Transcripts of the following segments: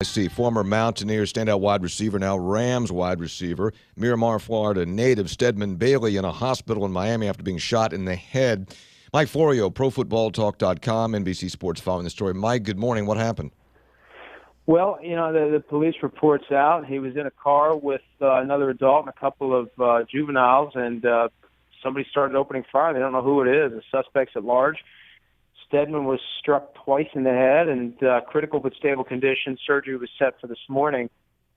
I see former Mountaineers standout wide receiver, now Rams wide receiver, Miramar, Florida native Stedman Bailey in a hospital in Miami after being shot in the head. Mike Florio, ProFootballTalk.com, NBC Sports following the story. Mike, good morning. What happened? Well, the police reports out he was in a car with another adult and a couple of juveniles, and somebody started opening fire. They don't know who it is. The suspect's at large. Stedman was struck twice in the head and critical but stable condition. Surgery was set for this morning,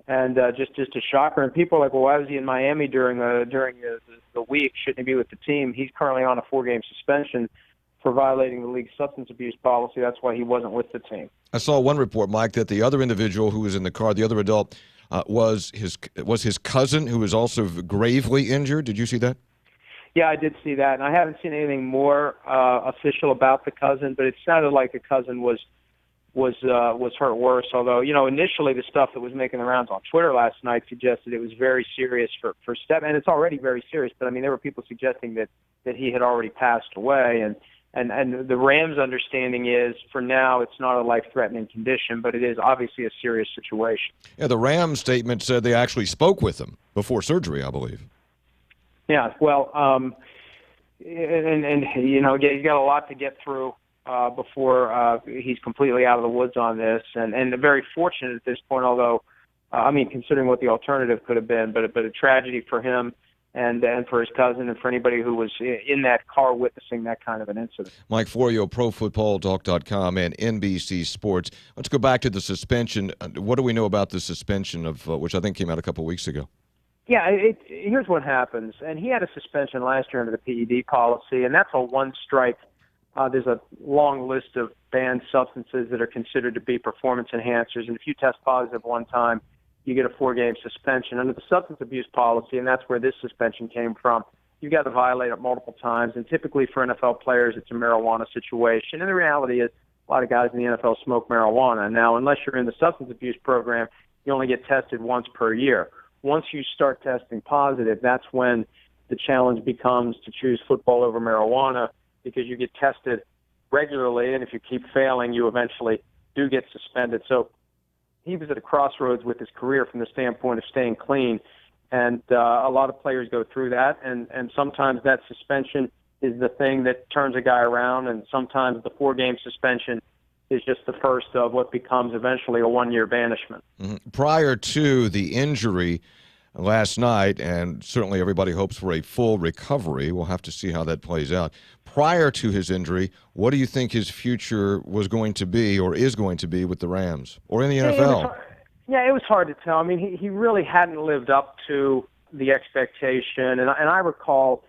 and just a shocker. And people are like, well, why was he in Miami during the week? Shouldn't he be with the team? He's currently on a 4-game suspension for violating the league's substance abuse policy. That's why he wasn't with the team. I saw one report, Mike, that the other individual who was in the car, the other adult, was his cousin, who was also gravely injured. Did you see that? Yeah, I did see that, and I haven't seen anything more official about the cousin, but it sounded like the cousin was hurt worse. Although, initially the stuff that was making the rounds on Twitter last night suggested it was very serious for Stedman, and it's already very serious. But I mean, there were people suggesting that he had already passed away, and the Rams' understanding is, for now, it's not a life-threatening condition, but it is obviously a serious situation. Yeah, the Rams statement said they actually spoke with him before surgery, I believe. Yeah, well, you got a lot to get through before he's completely out of the woods on this, and very fortunate at this point. Although, considering what the alternative could have been, but a tragedy for him and for his cousin and for anybody who was in that car witnessing that kind of an incident. Mike Florio, ProFootballTalk.com and NBC Sports. Let's go back to the suspension. What do we know about the suspension of which I think came out a couple weeks ago? Yeah, here's what happens. And he had a suspension last year under the PED policy, and that's a one-strike. There's a long list of banned substances that are considered to be performance enhancers, and if you test positive one time, you get a 4-game suspension. Under the substance abuse policy, and that's where this suspension came from, you've got to violate it multiple times, and typically for NFL players, it's a marijuana situation. And the reality is a lot of guys in the NFL smoke marijuana. Now, unless you're in the substance abuse program, you only get tested once per year. Once you start testing positive, that's when the challenge becomes to choose football over marijuana, because you get tested regularly, and if you keep failing, you eventually do get suspended. So he was at a crossroads with his career from the standpoint of staying clean, and a lot of players go through that, and sometimes that suspension is the thing that turns a guy around, and sometimes the 4-game suspension is just the first of what becomes eventually a 1-year banishment. Mm-hmm. Prior to the injury last night, and certainly everybody hopes for a full recovery, we'll have to see how that plays out. Prior to his injury, what do you think his future was going to be or is going to be with the Rams or in the NFL? It was hard to tell. I mean, he really hadn't lived up to the expectation, and I recall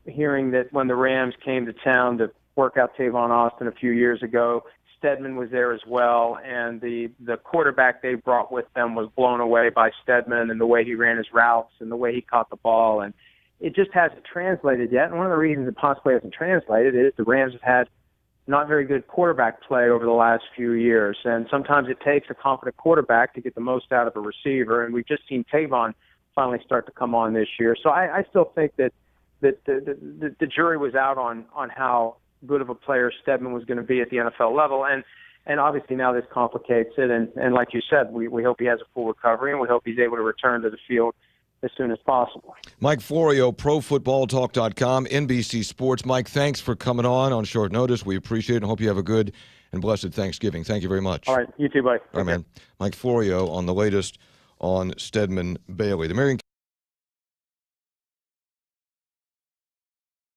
hearing that when the Rams came to town to work out Tavon Austin a few years ago, Stedman was there as well, and the quarterback they brought with them was blown away by Stedman and the way he ran his routes and the way he caught the ball, and it just hasn't translated yet. And one of the reasons it possibly hasn't translated is the Rams have had not very good quarterback play over the last few years, and sometimes it takes a confident quarterback to get the most out of a receiver, and we've just seen Tavon finally start to come on this year. So I still think that the jury was out on how good of a player Stedman was going to be at the NFL level, and obviously now this complicates it, and like you said, we hope he has a full recovery, and we hope he's able to return to the field as soon as possible. Mike Florio, ProFootballTalk.com, NBC Sports. Mike, thanks for coming on short notice. We appreciate it and hope you have a good and blessed Thanksgiving. Thank you very much. All right, you too, buddy. All right, man. Mike Florio on the latest on Stedman Bailey. The Marion